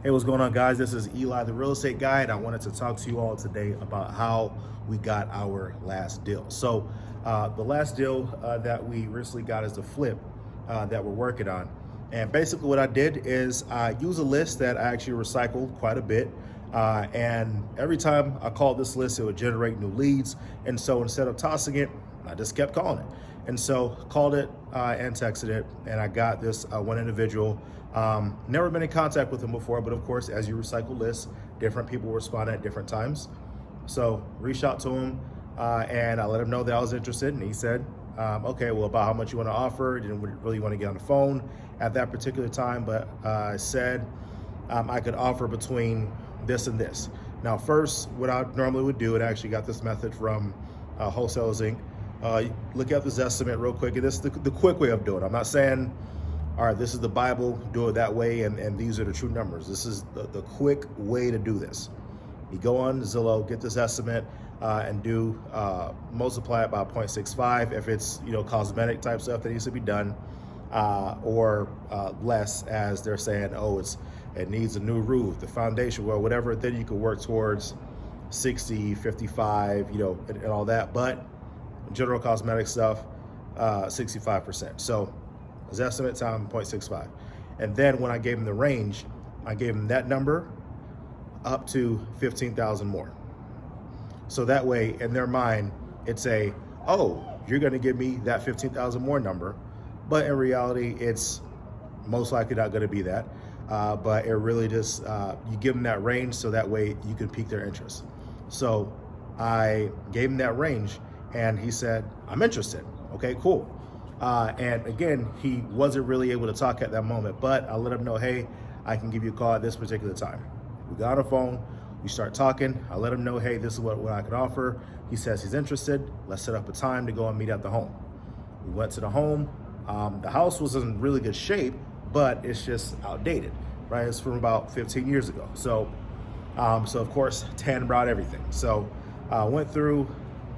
Hey, what's going on, guys? This is Eli, the real estate guy, and I wanted to talk to you all today about how we got our last deal. So the last deal that we recently got is the flip that we're working on. And basically what I did is I use a list that I actually recycled quite a bit. And every time I called this list, it would generate new leads. And so instead of tossing it, I just kept calling it. And so called it and texted it, and I got this one individual. Never been in contact with him before, but of course, as you recycle lists, different people respond at different times. So reached out to him and I let him know that I was interested, and he said, okay, well, about how much you want to offer. Didn't really want to get on the phone at that particular time, but I said I could offer between this and this. Now, first, what I normally would do, and I actually got this method from Wholesaling, look at this estimate real quick. And this is the quick way of doing it. I'm not saying, all right, this is the Bible, do it that way, and these are the true numbers. This is the quick way to do this. You go on Zillow, get this estimate, and do multiply it by 0.65 if it's cosmetic type stuff that needs to be done, or less, as they're saying, oh, it needs a new roof, the foundation, well, whatever. Then you can work towards 60, 55, and all that. But general cosmetic stuff, 65%. So his estimate time 0.65. And then when I gave him the range, I gave him that number up to 15,000 more. So that way, in their mind, it's oh, you're gonna give me that 15,000 more number. But in reality, it's most likely not gonna be that. But it really just, you give them that range so that way you can pique their interest. So I gave him that range and he said, I'm interested. Okay, cool. And again, he wasn't really able to talk at that moment, but I let him know, hey, I can give you a call at this particular time. We got on the phone, we start talking. I let him know, hey, this is what I can offer. He says he's interested. Let's set up a time to go and meet at the home. We went to the home. The house was in really good shape, but it's just outdated, right? It's from about 15 years ago. So of course, tan brought everything. So went through,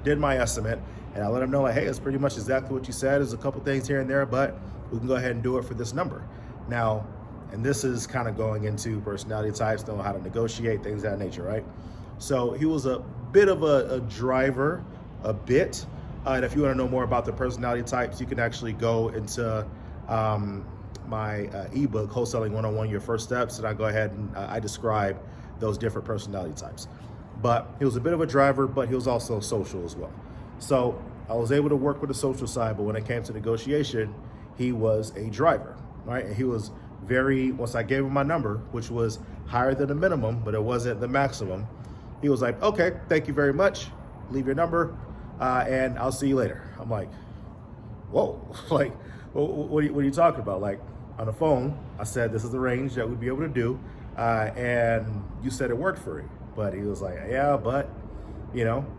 did my estimate, and I let him know, like, hey, it's pretty much exactly what you said. There's a couple things here and there, but we can go ahead and do it for this number. Now, and this is kind of going into personality types, knowing how to negotiate, things of that nature, right? So he was a bit of a driver, a bit. And if you want to know more about the personality types, you can actually go into my eBook, Wholesaling 101, Your First Steps, and I go ahead and I describe those different personality types. But he was a bit of a driver, but he was also social as well. So I was able to work with the social side, but when it came to negotiation, he was a driver, right? And he was once I gave him my number, which was higher than the minimum, but it wasn't the maximum, he was like, okay, thank you very much. Leave your number, and I'll see you later. I'm like, whoa, like, what are you talking about? Like, on the phone, I said, this is the range that we'd be able to do, and you said it worked for you. But he was like, yeah, but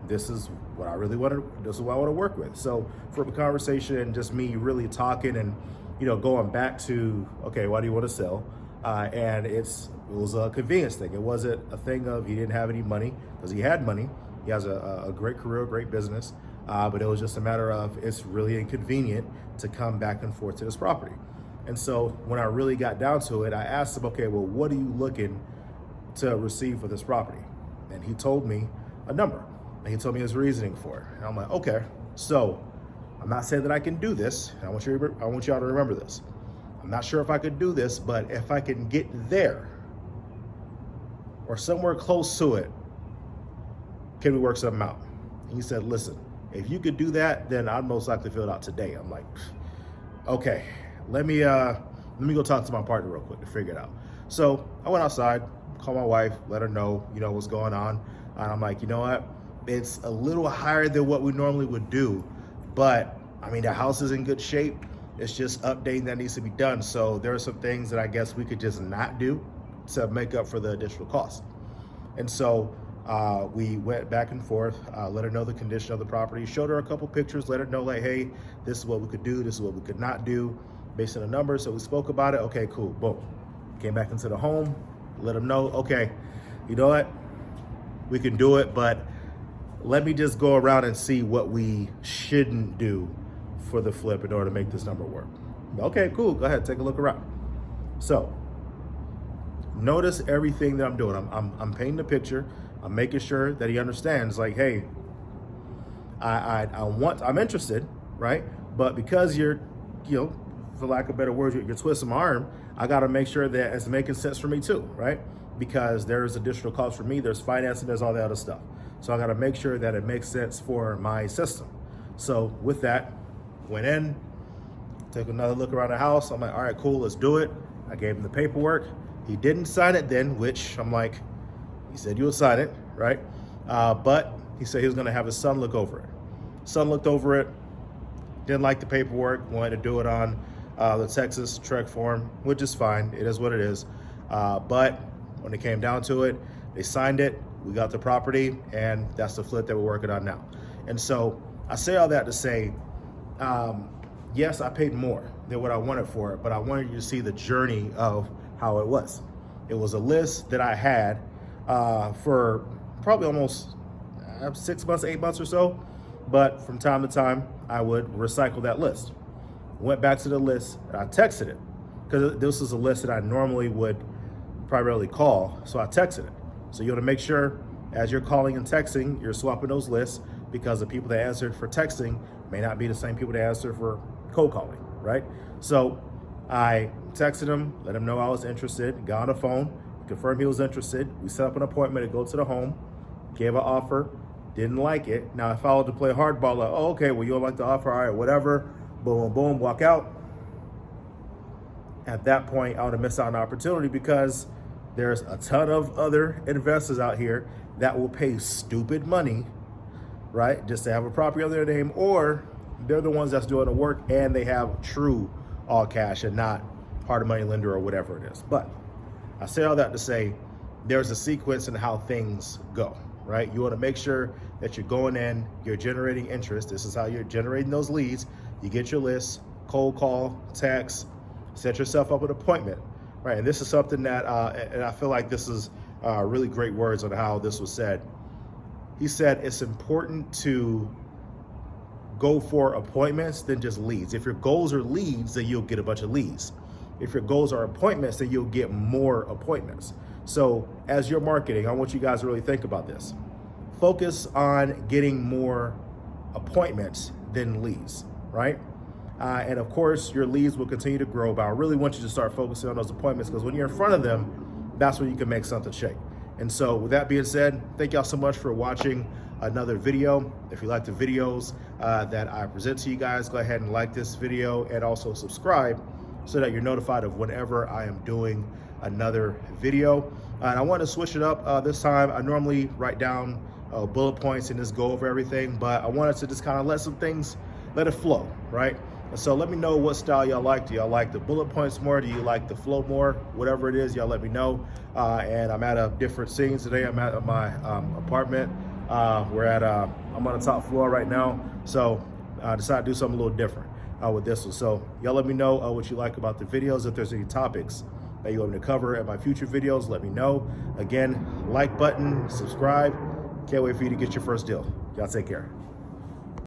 this is what I really want to, this is what I want to work with. So from a conversation and just me really talking and, going back to, okay, why do you want to sell? And it was a convenience thing. It wasn't a thing of he didn't have any money, because he had money. He has a great career, great business. But it was just a matter of, it's really inconvenient to come back and forth to this property. And so when I really got down to it, I asked him, okay, well, what are you looking to receive for this property? And he told me a number, and he told me his reasoning for it. And I'm like, okay, so I'm not saying that I can do this. I want y'all to remember this. I'm not sure if I could do this, but if I can get there or somewhere close to it, can we work something out? And he said, listen, if you could do that, then I'd most likely fill it out today. I'm like, okay, let me go talk to my partner real quick to figure it out. So I went outside, called my wife, let her know, what's going on. And I'm like, you know what? It's a little higher than what we normally would do, but I mean, the house is in good shape. It's just updating that needs to be done. So there are some things that I guess we could just not do to make up for the additional cost. And so we went back and forth, let her know the condition of the property, showed her a couple pictures, let her know, like, hey, this is what we could do, this is what we could not do based on the numbers. So we spoke about it. Okay, cool, boom. Came back into the home, let them know, okay, you know what? We can do it, but let me just go around and see what we shouldn't do for the flip in order to make this number work. Okay, cool, go ahead, take a look around. So notice everything that I'm doing. I'm painting a picture. I'm making sure that he understands, like, hey, I'm interested, right? But because you're, for lack of better words, you're twisting my arm, I got to make sure that it's making sense for me too, right? Because there's additional costs for me, there's financing, there's all that other stuff. So I got to make sure that it makes sense for my system. So with that, went in, took another look around the house. I'm like, all right, cool, let's do it. I gave him the paperwork. He didn't sign it then, which I'm like, he said you would sign it, right? But he said he was gonna have his son look over it. Son looked over it, didn't like the paperwork, wanted to do it on the Texas Trek form, which is fine, it is what it is. But when it came down to it, they signed it, we got the property, and that's the flip that we're working on now. And so I say all that to say, yes, I paid more than what I wanted for it, but I wanted you to see the journey of how it was. It was a list that I had for probably almost 6 months, 8 months or so, but from time to time, I would recycle that list. Went back to the list, and I texted it, because this is a list that I normally would primarily call, so I texted it. So you want to make sure, as you're calling and texting, you're swapping those lists, because the people that answered for texting may not be the same people that answer for cold calling, right? So I texted him, let him know I was interested, got on the phone, confirmed he was interested. We set up an appointment to go to the home, gave an offer, didn't like it. Now I followed to play hardball, like, oh, okay, well, you don't like the offer, all right, whatever, boom, boom, walk out. At that point, I would have missed out on an opportunity, because there's a ton of other investors out here that will pay stupid money, right, just to have a property under their name, or they're the ones that's doing the work and they have true all cash and not hard money lender or whatever it is. But I say all that to say there's a sequence in how things go, right? You want to make sure that you're going in, you're generating interest. This is how you're generating those leads. You get your list, cold call, text, set yourself up an appointment, right? And this is something that, and I feel like this is really great words on how this was said. He said it's important to go for appointments than just leads. If your goals are leads, then you'll get a bunch of leads. If your goals are appointments, then you'll get more appointments. So as you're marketing, I want you guys to really think about this. Focus on getting more appointments than leads, right? And of course, your leads will continue to grow, but I really want you to start focusing on those appointments, because when you're in front of them, that's when you can make something shake. And so with that being said, thank y'all so much for watching another video. If you like the videos that I present to you guys, go ahead and like this video and also subscribe so that you're notified of whenever I am doing another video. And I want to switch it up this time. I normally write down bullet points and just go over everything, but I wanted to just kind of let it flow, right? And so let me know what style y'all like. Do y'all like the bullet points more? Do you like the flow more? Whatever it is, y'all let me know. And I'm at a different scene today. I'm at my apartment. I'm on the top floor right now. So I decided to do something a little different with this one. So y'all let me know what you like about the videos. If there's any topics that you want me to cover in my future videos, let me know. Again, like button, subscribe. Can't wait for you to get your first deal. Y'all take care.